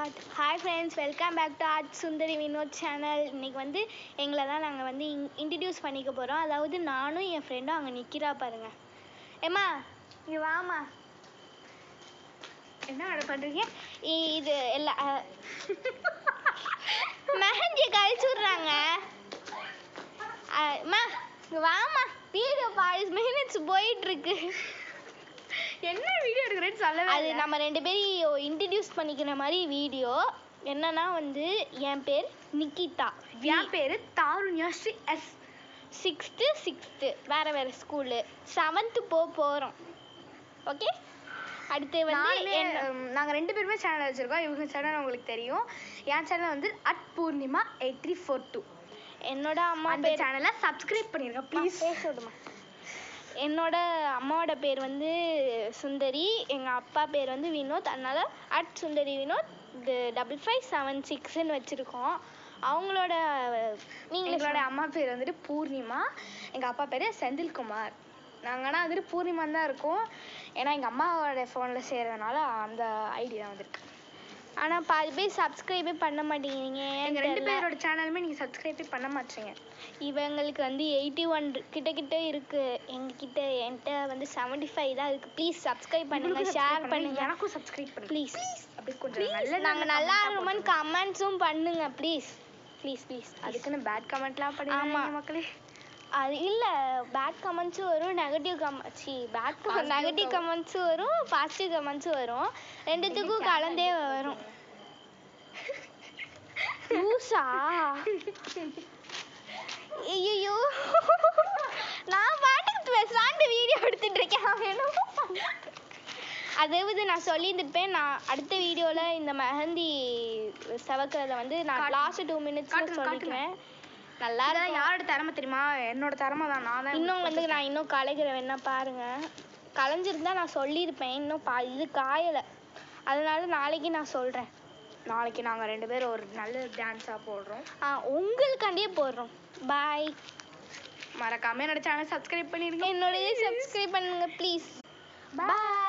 Start. Hi friends, welcome back to art Sundari Vinod channel. இன்றைக்கி வந்து எங்களை தான் நாங்கள் வந்து இன்ட்ரடியூஸ் பண்ணிக்க போகிறோம். அதாவது நானும் என் ஃப்ரெண்டும் அங்கே நிற்கிறா பாருங்க. ஏம்மா இங்கே வாமா. என்ன ஆர்டர் பண்ணுறீங்க? இது எல்லா மெஹந்தியை கழிச்சு விட்றாங்க. அம்மா இங்கே வாமா. வீடியோ 5 மினிட்ஸ் போயிட்டுருக்கு. என்ன வீடியோ எடுக்கிறேன்னு சொல்லவே. அது நம்ம 2 பேரும் இன்ட்ரடியூஸ் பண்ணிக்கிற மாதிரி வீடியோ. என்னன்னா வந்து என் பேர் நிக்கிதா, என் பேர் தாருண்யா ஸ்ரீ எஸ். 6th வேறு ஸ்கூலு. 7th போகிறோம். ஓகே. அடுத்து வந்து நாங்கள் 2 பேருமே சேனல் வச்சுருக்கோம். இவங்க சேனல் உங்களுக்கு தெரியும். என் சேனல் வந்து @பூர்ணிமா8342. என்னோட அம்மா அந்த சேனலை சப்ஸ்கிரைப் பண்ணிடுங்க ப்ளீஸ். பேசணுமா? என்னோட அம்மாவோட பேர் வந்து சுந்தரி, எங்கள் அப்பா பேர் வந்து வினோத். அதனால் @சுந்தரி வினோத் 5576ன்னு வச்சுருக்கோம். அவங்களோட எங்களோட அம்மா பேர் வந்துட்டு பூர்ணிமா, எங்கள் அப்பா பேர் செந்தில்குமார். நாங்கள் ஆனால் வந்துட்டு பூர்ணிமான் தான் இருக்கோம். ஏன்னா எங்கள் அம்மாவோட ஃபோனில் செய்கிறதுனால அந்த ஐடியா வந்துருக்கு. ஆனால் பாதி பேர் சப்ஸ்கிரைபே பண்ண மாட்டேங்கிறீங்க. எங்கள் 2 பேரோட சேனலுமே நீங்கள் சப்ஸ்கிரைபே பண்ண மாட்டீங்க. இவங்களுக்கு வந்து 81 கிட்ட இருக்குது. என்கிட்ட வந்து 75 தான் இருக்குது. ப்ளீஸ் சப்ஸ்கிரைப் பண்ணுங்கள், ஷேர் பண்ணுங்கள். எனக்கும் சப்ஸ்கிரைப் பண்ணுங்கள் ப்ளீஸ். அப்படி கொஞ்சம் நல்ல நாங்கள் நல்லா இருக்குமான்னு கமெண்ட்ஸும் பண்ணுங்கள் ப்ளீஸ் ப்ளீஸ் ப்ளீஸ். அதுக்குன்னு பேட் கமெண்ட்லாம் பண்ணுங்க மக்களே. அது இல்லை, பேட் கமெண்ட்ஸும் வரும், நெகட்டிவ் நெகட்டிவ் கமெண்ட்ஸும் வரும், பாசிட்டிவ் கமெண்ட்ஸும் வரும். 2த்துக்கும் கலந்தே வரும். லூசா? ஐயோ, நான் பாட்டுக்கு பேசலான்ட்டு வீடியோ எடுத்துட்டு இருக்கேன். அதாவது நான் சொல்லியிருந்துருப்பேன், நான் அடுத்த வீடியோவில் இந்த மெஹந்தி செவக்கிறத வந்து நான் லாஸ்ட் 2 மினிட்ஸ் சொல்லிக்கிறேன். நல்லா இருக்கும். யாரோட திறமை தெரியுமா? என்னோட திறமை தான். நான் தான் இன்னும் வந்து நான் இன்னும் கலைக்கிறேன். வேணா பாருங்க. கலைஞ்சிருந்தா நான் சொல்லியிருப்பேன். இன்னும் இது காயலை. அதனால நாளைக்கு நான் சொல்கிறேன். நாளைக்கு நாங்கள் 2 பேரும் ஒரு நல்ல டான்ஸாக போடுறோம். உங்களுக்காண்டியே போடுறோம். பாய். மறக்காம என்னோட சேனல் சப்ஸ்கிரைப் பண்ணிடுங்க. என்னோடய சப்ஸ்கிரைப் பண்ணுங்க ப்ளீஸ். பாய்.